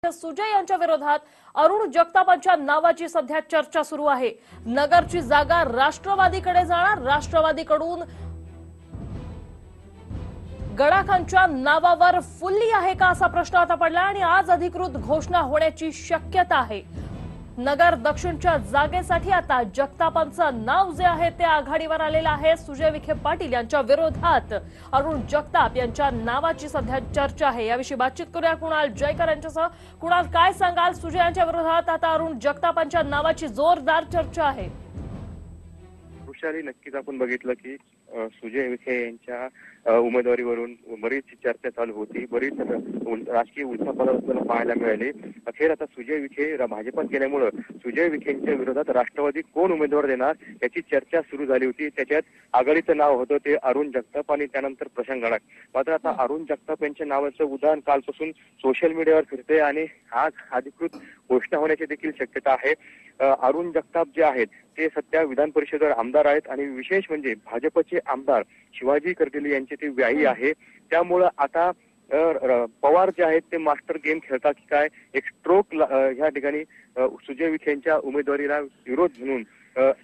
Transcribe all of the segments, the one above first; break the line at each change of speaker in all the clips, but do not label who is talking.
सुजय यांच्या विरोधात अरुण जगतापांच्या नावाची सध्या चर्चा सुरू आहे। नगरची जागा राष्ट्रवादीकडे जाणार, राष्ट्रवादीकडून गडाखांच्या नावावर फुल्ली आहे का असा प्रश्न आता पडला आणि आज अधिकृत घोषणा होण्याची शक्यता आहे। नगर दक्षिणच्या जागेसाठी आता जगतापांचं नाव जे आहे ते आघाडीवर आलेलं आहे। सुजय विखे पाटील यांच्या विरोधात अरुण जगताप यांच्या नावाची सध्या चर्चा आहे। याविषयी बातचीत करूया कुणाल जयकर यांच्यासह। कुणाल, काय सांगाल? सुजय यांच्या विरोधात आता अरुण जगतापांच्या नावाची जोरदार चर्चा आहे।
वृषाली, नक्कीच आपण बघितलं की सुजय विखे यांच्या उमेदवारीवरून बरीच चर्चा चालू होती, बरीच राजकीय उलथापालथ आपल्याला पाहायला मिळाली। अखेर आता सुजय विखे भाजपात गेल्यामुळे सुजय विखेंच्या विरोधात राष्ट्रवादी कोण उमेदवार देणार याची चर्चा सुरू झाली होती। त्याच्यात आघाडीचं नाव होतं ते अरुण जगताप आणि त्यानंतर प्रशांत गडाख। मात्र आता अरुण जगताप यांच्या नावाचं उदाहरण कालपासून सोशल मीडियावर फिरते आणि आज अधिकृत घोषणा होण्याची देखील शक्यता आहे। अरुण जगताप जे आहेत ते सध्या विधान परिषदेवर आमदार आहेत आणि विशेष म्हणजे भाजपचे आमदार शिवाजी करदेले यांचे ते व्याही आहे। त्यामुळे आता पवार जे आहेत ते मास्टर गेम खेळतात की काय, एक स्ट्रोक ह्या ठिकाणी सुजय विखे यांच्या उमेदवारीला विरोध म्हणून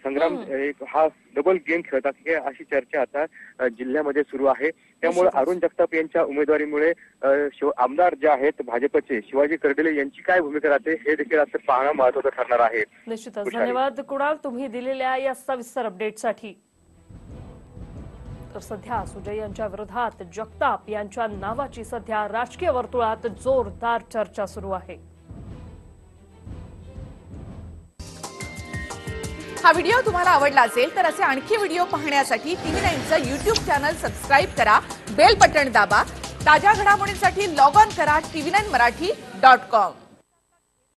संग्राम एक हा डबल गेम खेळतात की अशी चर्चा आता जिल्ह्यामध्ये सुरू आहे। त्यामुळे अरुण जगताप यांच्या उमेदवारीमुळे आमदार जे आहेत भाजपचे शिवाजी करदेले यांची काय भूमिका राहते हे देखील आता पाहणं महत्त्वाचं ठरणार आहे।
निश्चितच धन्यवाद कुणाल, तुम्ही दिलेल्या या सविस्तर अपडेटसाठी। तर सध्या सुजय यांच्या विरोधात जगताप यांच्या नावाची सध्या राजकीय वर्तुळात जोरदार चर्चा सुरू आहे।
हा व्हिडिओ तुम्हाला आवडला असेल तर असे आणखी व्हिडिओ पाहण्यासाठी TV9चं YouTube चॅनल सबस्क्राइब करा, बेल बटन दाबा। ताज्या घडामोडींसाठी लॉग ऑन करा tv9marathi.com।